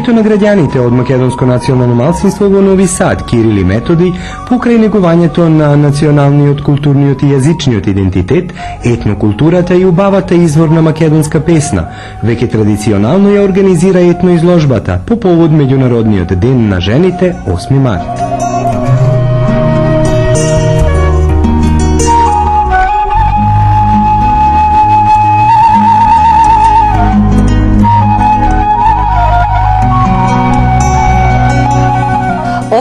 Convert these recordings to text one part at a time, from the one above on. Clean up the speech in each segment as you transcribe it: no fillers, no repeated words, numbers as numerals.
Името на граѓаните од македонско национално малцинство во Нови Сад, Кирил и Методи, покрај негувањето на националниот, културниот и јазичниот идентитет, етнокултурата и убавата извор на македонска песна, веќе традиционално ја организира етноизложбата по повод Меѓународниот ден на жените 8 март.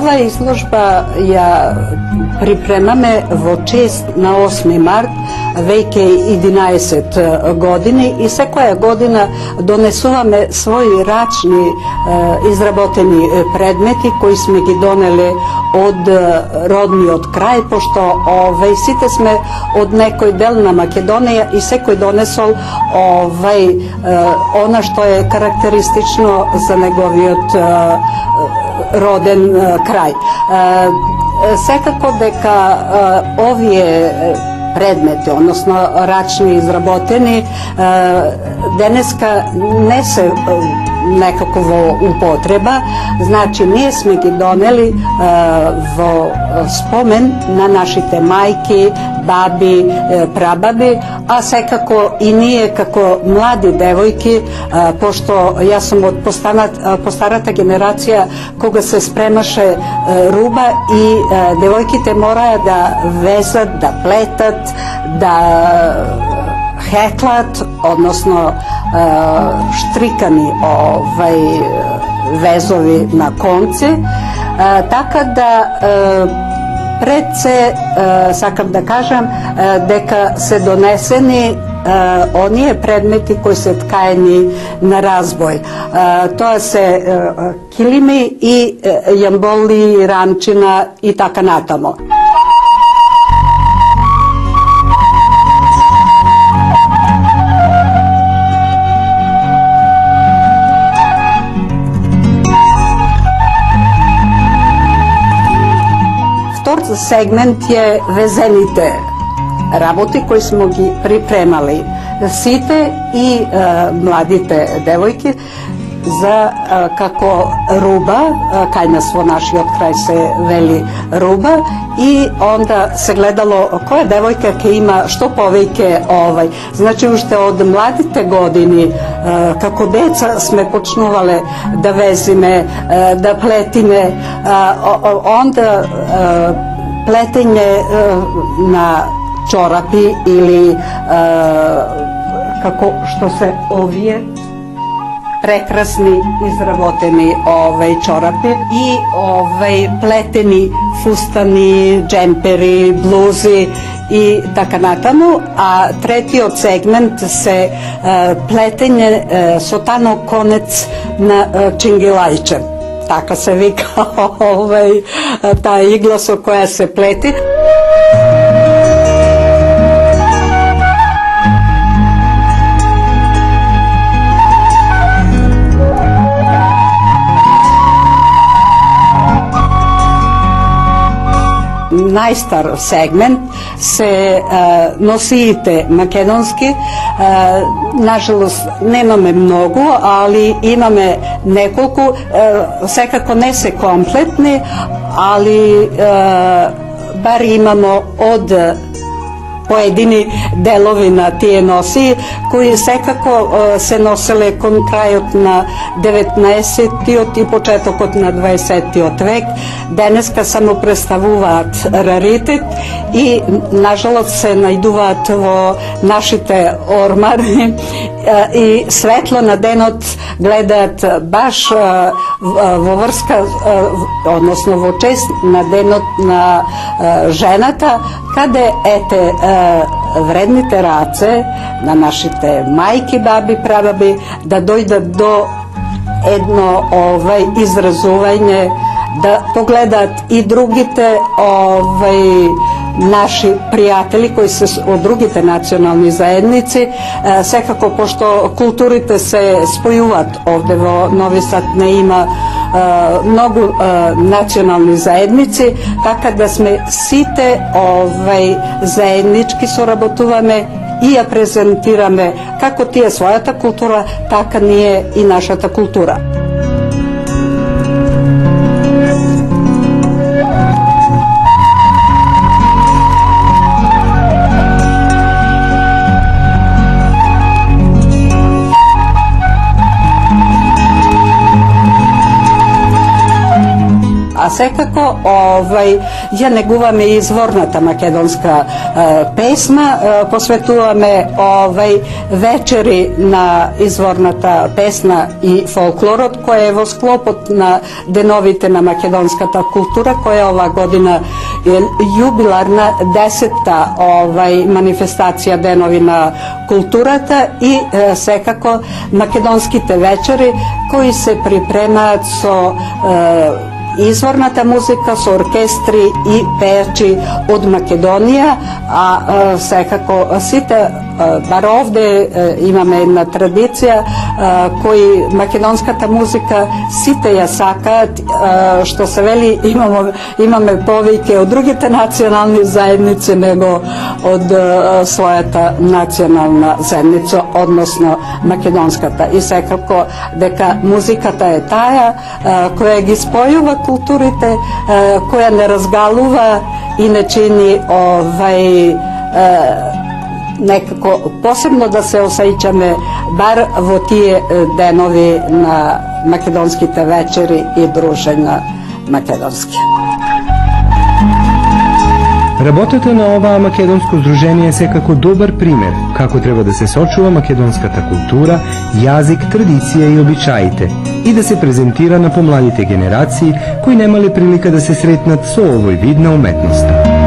Ова изложба ја припремаме во чест на 8 март, веќе 11 години, и секоја година донесуваме своји рачни изработени предмети кои сме ги донеле од родниот крај, пошто сите сме од некој дел на Македонија и секој донесол она што е карактеристично за неговиот роден крај. Секако дека овие предмети, односно рачни изработени, денеска не се некако во употреба, значи ние сме ги донели во спомен на нашите мајки, баби, прабаби, а секако и ние како млади девојки, пошто јас сум од постарата генерација кога се спремаше руба и девојките мораа да везат, да плетат, да хеклат, односно штрикани везови на конци, така да пред се сакам да кажам дека се донесени оние предмети кои се ткаени на разбој. Тоа се килими и јамболи, рамчина и така натамо. Сегмент е везените работи кои сме ги припремали сите и младите девојки за како руба, кај нас во нашиот крај се вели руба, и онда се гледало која девојка ќе има што повеќе Значи уште од младите години како деца сме почнувале да везиме, да плетиме, онда плетење на чорапи или како што се овие прекрасни изработени чорапи и плетени фустани, джемпери, блузи и така натаму, а третиот сегмент се плетење со танок конец на чингилајче. Така се вика таа игла со која се плети. Најстар сегмент се носиите македонски. Нажалост немаме многу, али имаме неколку, секако не се комплетни, али бар имамо од поедини делови на тие носи, кои секако се носеле кон крајот на 19-тиот и почетокот на 20-тиот век. Денеска само представуваат раритет и, нажалост, се најдуваат во нашите ормари и светло на денот гледаат баш во врска, односно во чест на денот на жената, каде вредните раце на нашите мајки, баби, прабаби да дојдат до едно изразување, да погледаат и другите наши пријатели кои се од другите национални заедници. Секако, пошто културите се спојуваат овде во Нови Сад, не има многу национални заедници, така да сме сите заеднички соработуваме и ја презентираме како тие својата култура, така ние и нашата култура. секако ја негуваме изворната македонска песма, посветуваме вечери на изворната песна и фолклорот, кој е во склопот на деновите на македонската култура, која ова година е јубиларна 10-та манифестација денови на културата и секако македонските вечери кои се припремаат со изворната музика, со оркестри и пејачи од Македонија, а секако сите, бар овде имаме една традиција кој македонската музика сите ја сакаат, што се вели имаме повеќе од другите национални заедници него од својата национална заедница, односно македонската. И секако дека музиката е таа која ги спојува културите, која не разгалува и не чини некако посебно да се осеќаме бар во тие денови на македонските вечери и дружења македонски. Работата на оваа македонско здружение е секако добар пример како треба да се сочува македонската култура, јазик, традиција и обичаите и да се презентира на помладите генерации кои немале прилика да се сретнат со овој вид на уметноста.